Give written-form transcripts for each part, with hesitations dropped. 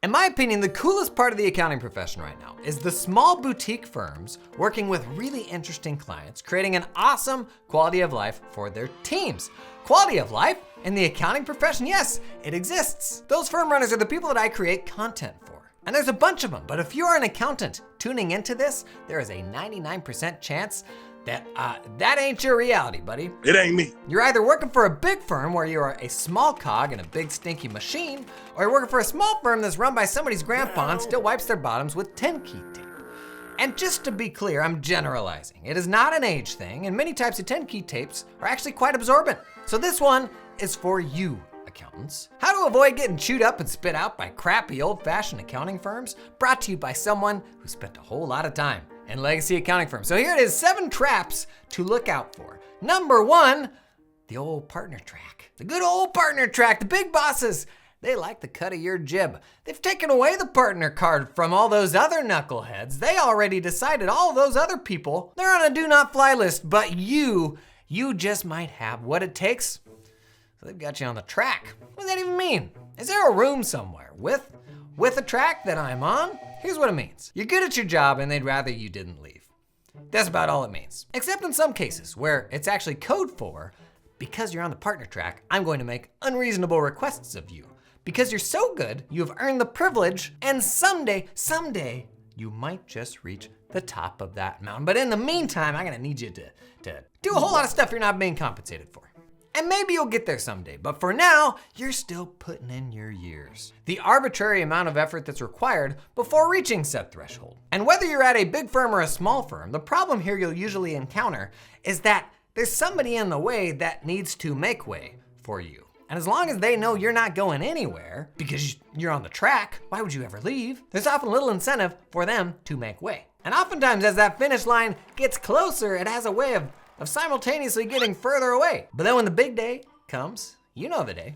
In my opinion, the coolest part of the accounting profession right now is the small boutique firms working with really interesting clients, creating an awesome quality of life for their teams. Quality of life in the accounting profession, yes, it exists. Those firm runners are the people that I create content for. And there's a bunch of them, but if you are an accountant tuning into this, there is a 99% chance that ain't your reality, buddy. It ain't me. You're either working for a big firm where you are a small cog in a big stinky machine, or you're working for a small firm that's run by somebody's grandpa and still wipes their bottoms with 10-key tape. And just to be clear, I'm generalizing. It is not an age thing, and many types of 10-key tapes are actually quite absorbent. So this one is for you, accountants. How to avoid getting chewed up and spit out by crappy old-fashioned accounting firms, brought to you by someone who spent a whole lot of time in legacy accounting firms. So here it is, 7 traps to look out for. Number 1, the old partner track. The good old partner track. The big bosses, they like the cut of your jib. They've taken away the partner card from all those other knuckleheads. They already decided all of those other people, they're on a do not fly list, but you just might have what it takes. So they've got you on the track. What does that even mean? Is there a room somewhere with a track that I'm on? Here's what it means. You're good at your job and they'd rather you didn't leave. That's about all it means. Except in some cases where it's actually code for, because you're on the partner track, I'm going to make unreasonable requests of you. Because you're so good, you've earned the privilege, and someday, you might just reach the top of that mountain. But in the meantime, I'm gonna need you to do a whole lot of stuff you're not being compensated for. And maybe you'll get there someday, but for now, you're still putting in your years. The arbitrary amount of effort that's required before reaching said threshold. And whether you're at a big firm or a small firm, the problem here you'll usually encounter is that there's somebody in the way that needs to make way for you. And as long as they know you're not going anywhere because you're on the track, why would you ever leave? There's often little incentive for them to make way. And oftentimes as that finish line gets closer, it has a way of simultaneously getting further away. But then when the big day comes, you know the day,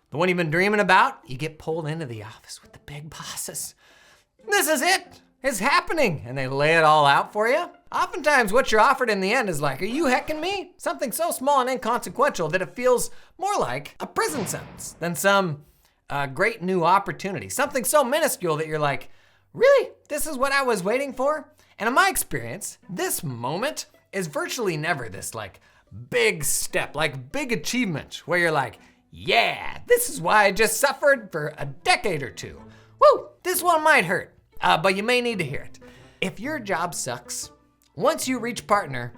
the one you've been dreaming about, you get pulled into the office with the big bosses. This is it, it's happening, and they lay it all out for you. Oftentimes what you're offered in the end is like, are you hecking me? Something so small and inconsequential that it feels more like a prison sentence than some great new opportunity. Something so minuscule that you're like, really? This is what I was waiting for? And in my experience, this moment is virtually never this like big step, like big achievement where you're like, yeah, this is why I just suffered for a decade or two. Woo, this one might hurt, but you may need to hear it. If your job sucks, once you reach partner,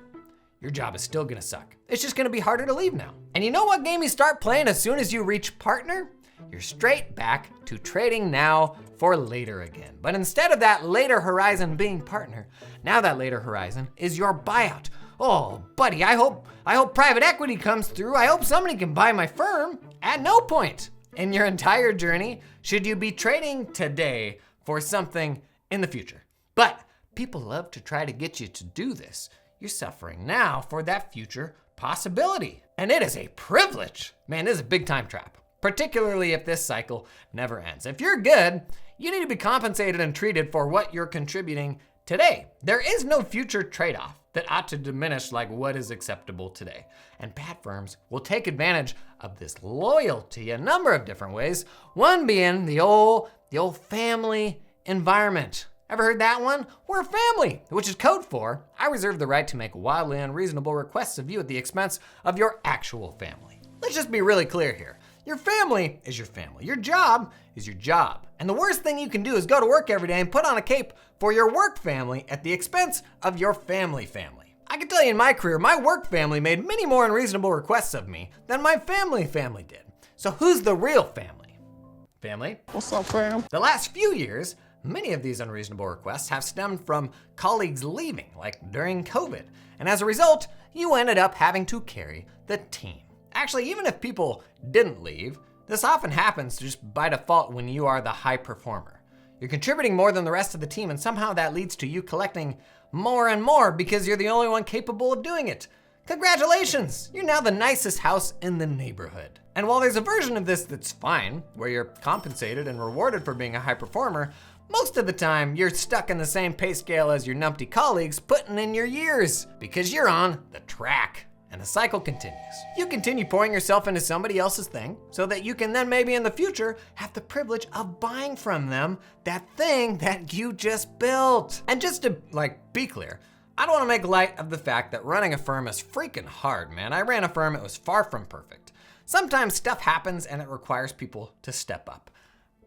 your job is still gonna suck. It's just gonna be harder to leave now. And you know what game you start playing as soon as you reach partner? You're straight back to trading now for later again. But instead of that later horizon being partner, now that later horizon is your buyout. Oh, buddy, I hope private equity comes through. I hope somebody can buy my firm. At no point in your entire journey should you be trading today for something in the future. But people love to try to get you to do this. You're suffering now for that future possibility. And it is a privilege. Man, this is a big time trap. Particularly if this cycle never ends. If you're good, you need to be compensated and treated for what you're contributing today. There is no future trade-off that ought to diminish like what is acceptable today. And bad firms will take advantage of this loyalty a number of different ways. One being the old family environment. Ever heard that one? We're a family, which is code for, I reserve the right to make wildly unreasonable requests of you at the expense of your actual family. Let's just be really clear here. Your family is your family. Your job is your job. And the worst thing you can do is go to work every day and put on a cape for your work family at the expense of your family. I can tell you in my career, my work family made many more unreasonable requests of me than my family did. So who's the real family? Family? What's up, fam? The last few years, many of these unreasonable requests have stemmed from colleagues leaving, like during COVID. And as a result, you ended up having to carry the team. Actually, even if people didn't leave, this often happens just by default when you are the high performer. You're contributing more than the rest of the team, and somehow that leads to you collecting more and more because you're the only one capable of doing it. Congratulations, you're now the nicest house in the neighborhood. And while there's a version of this that's fine, where you're compensated and rewarded for being a high performer, most of the time you're stuck in the same pay scale as your numpty colleagues putting in your years because you're on the track. And the cycle continues. You continue pouring yourself into somebody else's thing so that you can then maybe in the future have the privilege of buying from them that thing that you just built. And just to be clear, I don't want to make light of the fact that running a firm is freaking hard, man. I ran a firm, it was far from perfect. Sometimes stuff happens and it requires people to step up.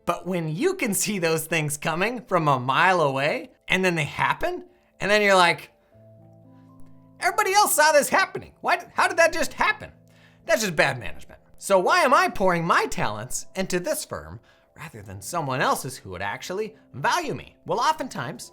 But when you can see those things coming from a mile away and then they happen, and then you're like, everybody else saw this happening. How did that just happen? That's just bad management. So why am I pouring my talents into this firm rather than someone else's who would actually value me? Well, oftentimes,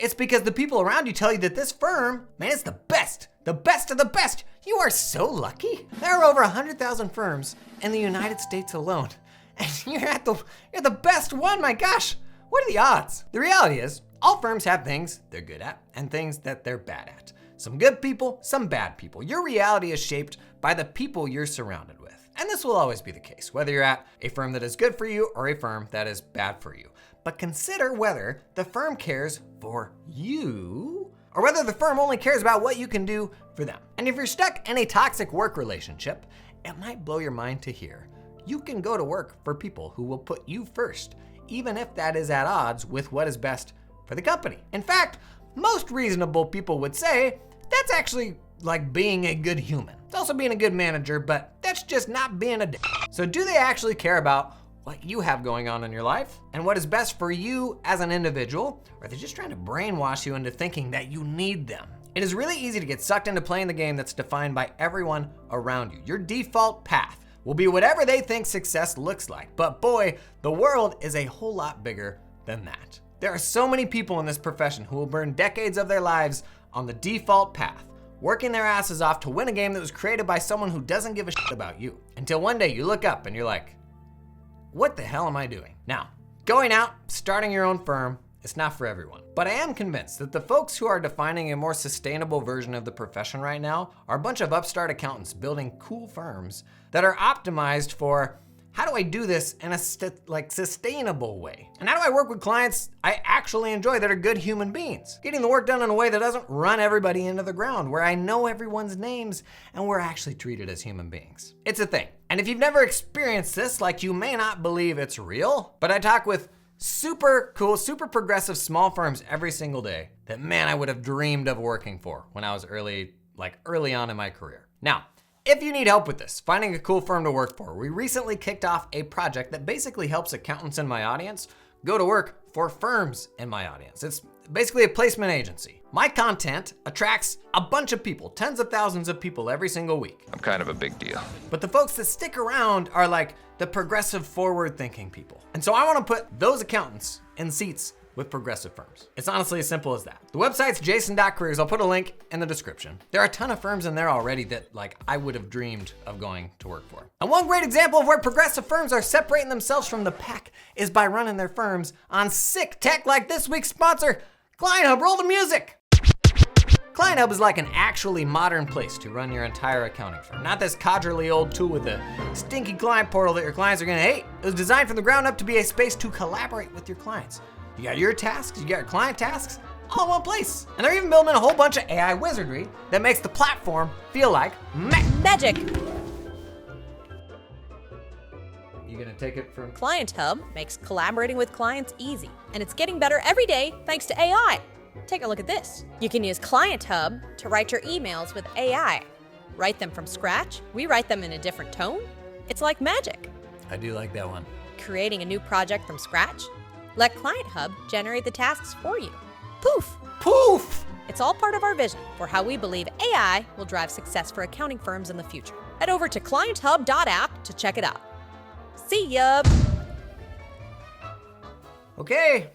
it's because the people around you tell you that this firm, man, it's the best of the best. You are so lucky. There are over 100,000 firms in the United States alone, and you're the best one, my gosh. What are the odds? The reality is, all firms have things they're good at and things that they're bad at. Some good people, some bad people. Your reality is shaped by the people you're surrounded with. And this will always be the case, whether you're at a firm that is good for you or a firm that is bad for you. But consider whether the firm cares for you or whether the firm only cares about what you can do for them. And if you're stuck in a toxic work relationship, it might blow your mind to hear you can go to work for people who will put you first, even if that is at odds with what is best for the company. In fact, most reasonable people would say that's actually like being a good human. It's also being a good manager, but that's just not being a dick. So do they actually care about what you have going on in your life and what is best for you as an individual? Or are they just trying to brainwash you into thinking that you need them? It is really easy to get sucked into playing the game that's defined by everyone around you. Your default path will be whatever they think success looks like. But boy, the world is a whole lot bigger than that. There are so many people in this profession who will burn decades of their lives on the default path, working their asses off to win a game that was created by someone who doesn't give a shit about you. Until one day you look up and you're like, what the hell am I doing? Now, going out, starting your own firm, it's not for everyone. But I am convinced that the folks who are defining a more sustainable version of the profession right now are a bunch of upstart accountants building cool firms that are optimized for how do I do this in a sustainable way? And how do I work with clients I actually enjoy that are good human beings? Getting the work done in a way that doesn't run everybody into the ground, where I know everyone's names and we're actually treated as human beings. It's a thing. And if you've never experienced this, you may not believe it's real, but I talk with super cool, super progressive small firms every single day that, man, I would have dreamed of working for when I was early on in my career. Now, if you need help with this, finding a cool firm to work for, we recently kicked off a project that basically helps accountants in my audience go to work for firms in my audience. It's basically a placement agency. My content attracts a bunch of people, tens of thousands of people every single week. I'm kind of a big deal. But the folks that stick around are the progressive, forward-thinking people. And so I want to put those accountants in seats with progressive firms. It's honestly as simple as that. The website's jason.careers. I'll put a link in the description. There are a ton of firms in there already that I would have dreamed of going to work for. And one great example of where progressive firms are separating themselves from the pack is by running their firms on sick tech like this week's sponsor, Client Hub. Roll the music. Client Hub is like an actually modern place to run your entire accounting firm. Not this codgerly old tool with a stinky client portal that your clients are gonna hate. It was designed from the ground up to be a space to collaborate with your clients. You got your tasks, you got your client tasks, all in one place. And they're even building a whole bunch of AI wizardry that makes the platform feel like magic. You gonna take it from? Client Hub makes collaborating with clients easy, and it's getting better every day thanks to AI. Take a look at this. You can use Client Hub to write your emails with AI. Write them from scratch. We write them in a different tone. It's like magic. I do like that one. Creating a new project from scratch? Let Client Hub generate the tasks for you. Poof! Poof! It's all part of our vision for how we believe AI will drive success for accounting firms in the future. Head over to clienthub.app to check it out. See ya! Okay,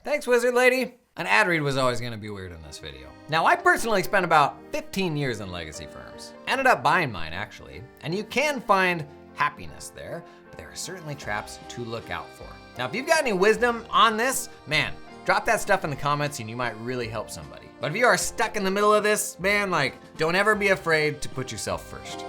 thanks, Wizard Lady. An ad read was always gonna be weird in this video. Now, I personally spent about 15 years in legacy firms. Ended up buying mine, actually. And you can find happiness there, but there are certainly traps to look out for. Now, if you've got any wisdom on this, man, drop that stuff in the comments and you might really help somebody. But if you are stuck in the middle of this, man, don't ever be afraid to put yourself first.